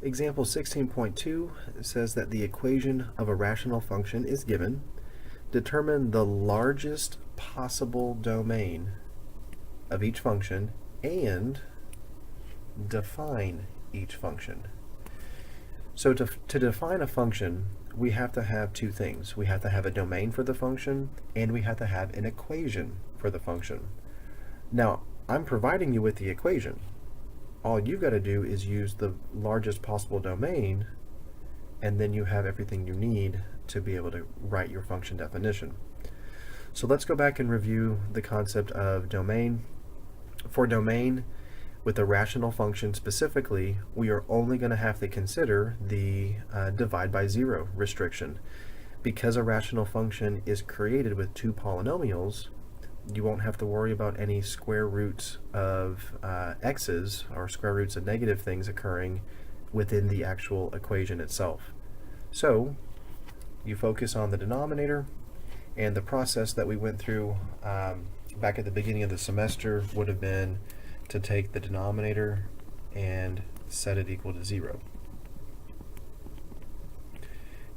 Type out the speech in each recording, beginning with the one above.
Example 16.2 says that the equation of a rational function is given. Determine the largest possible domain of each function and define each function. So to define a function, we have to have two things. We have to have a domain for the function, and we have to have an equation for the function. Now, I'm providing you with the equation. All you've got to do is use the largest possible domain, and then you have everything you need to be able to write your function definition. So let's go back and review the concept of domain. For domain, with a rational function specifically, we are only going to have to consider the divide by zero restriction. Because a rational function is created with two polynomials, you won't have to worry about any square roots of x's or square roots of negative things occurring within the actual equation itself. So you focus on the denominator, and the process that we went through back at the beginning of the semester would have been to take the denominator and set it equal to 0.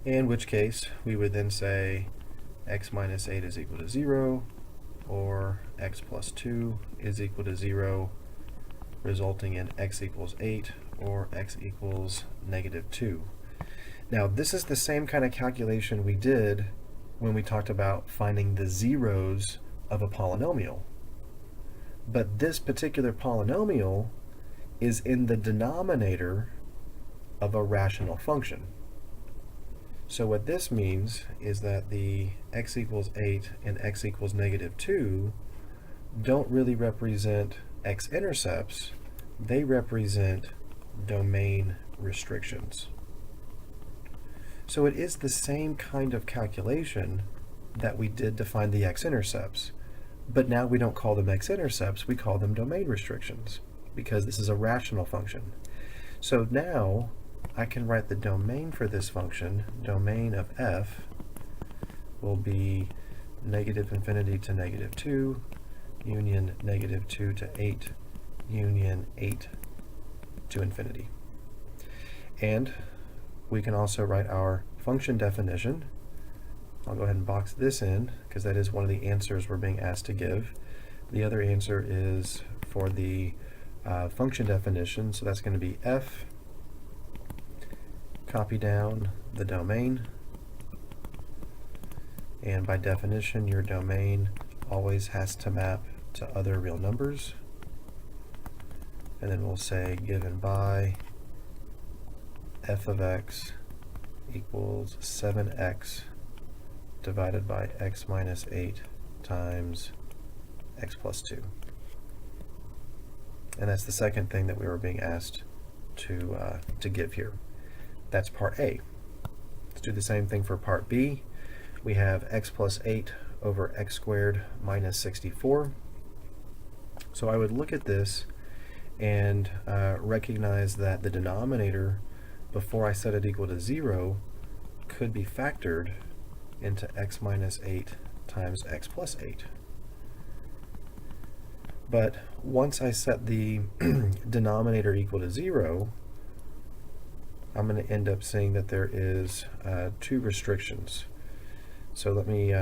In which case, we would then say x minus 8 is equal to 0, or x plus 2 is equal to 0, resulting in x equals 8 or x equals negative 2. Now, this is the same kind of calculation we did when we talked about finding the zeros of a polynomial. But this particular polynomial is in the denominator of a rational function. So what this means is that the x equals 8 and x equals negative 2 don't really represent x-intercepts, they represent domain restrictions. So it is the same kind of calculation that we did to find the x-intercepts, but now we don't call them x-intercepts, we call them domain restrictions, because this is a rational function. So now I can write the domain for this function. Domain of f will be negative infinity to negative 2, union negative 2 to 8, union 8 to infinity. And we can also write our function definition. I'll go ahead and box this in because that is one of the answers we're being asked to give. The other answer is for the function definition, so that's going to be f, copy down the domain, and by definition your domain always has to map to other real numbers, and then we'll say given by f of x equals 7x divided by x minus 8 times x plus 2. And that's the second thing that we were being asked to give here. That's part A. Let's do the same thing for part B. We have x plus 8 over x squared minus 64. So I would look at this and recognize that the denominator, before I set it equal to 0, could be factored into x minus 8 times x plus 8. But once I set the denominator equal to 0, I'm going to end up seeing that there is two restrictions. So let me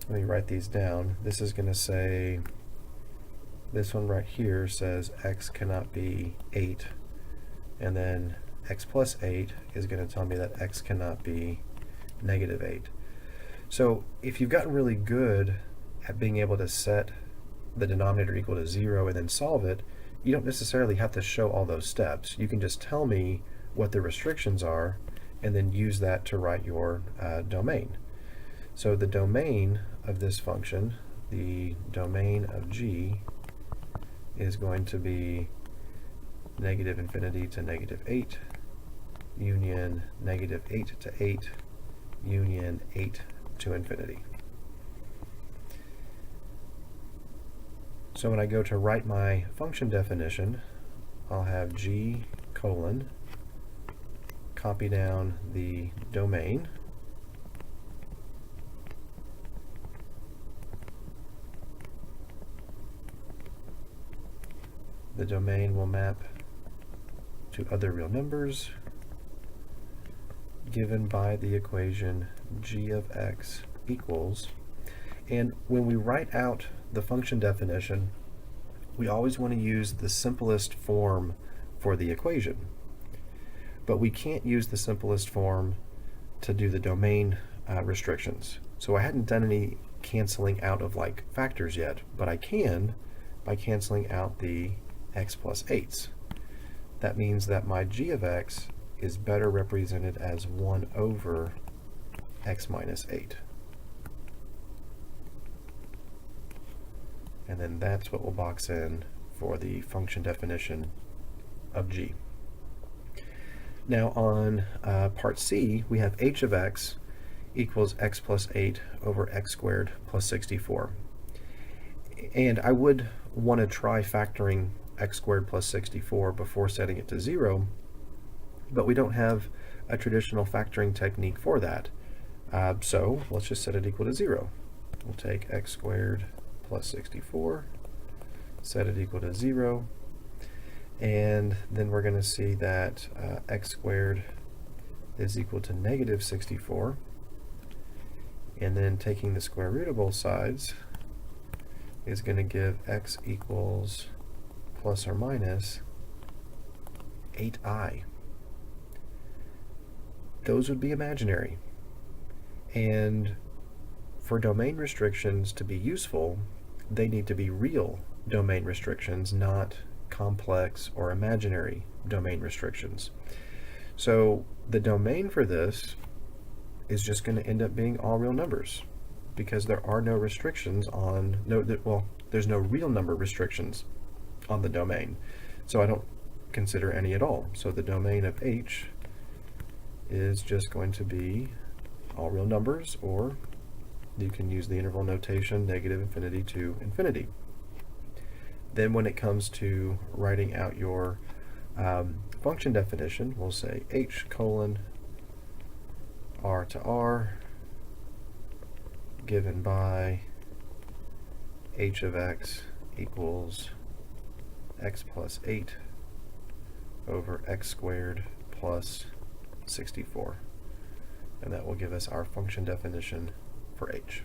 write these down. This is going to say, this one right here says x cannot be 8, and then x plus 8 is going to tell me that x cannot be negative 8. So if you've gotten really good at being able to set the denominator equal to 0 and then solve it, you don't necessarily have to show all those steps. You can just tell me what the restrictions are and then use that to write your domain. So the domain of this function, the domain of g, is going to be negative infinity to negative 8, union negative 8 to 8, union 8 to infinity. So when I go to write my function definition, I'll have g colon, copy down the domain, the domain will map to other real numbers given by the equation g of x equals, and when we write out the function definition, we always want to use the simplest form for the equation. But we can't use the simplest form to do the domain restrictions. So I hadn't done any canceling out of like factors yet, but I can by canceling out the x plus 8s. That means that my g of x is better represented as 1 over x minus 8. And then that's what we'll box in for the function definition of g. Now on part C, we have h of x equals x plus 8 over x squared plus 64. And I would want to try factoring x squared plus 64 before setting it to 0, but we don't have a traditional factoring technique for that. So let's just set it equal to 0. We'll take x squared plus 64, set it equal to 0, and then we're going to see that x squared is equal to negative 64, and then taking the square root of both sides is going to give x equals plus or minus 8i. Those would be imaginary, and for domain restrictions to be useful, they need to be real domain restrictions, not complex or imaginary domain restrictions. So the domain for this is just going to end up being all real numbers, because there are no restrictions on, there's no real number restrictions on the domain. So I don't consider any at all. So the domain of h is just going to be all real numbers, or you can use the interval notation negative infinity to infinity. Then when it comes to writing out your function definition, we'll say h colon r to r given by h of x equals x plus 8 over x squared plus 64. And that will give us our function definition for h.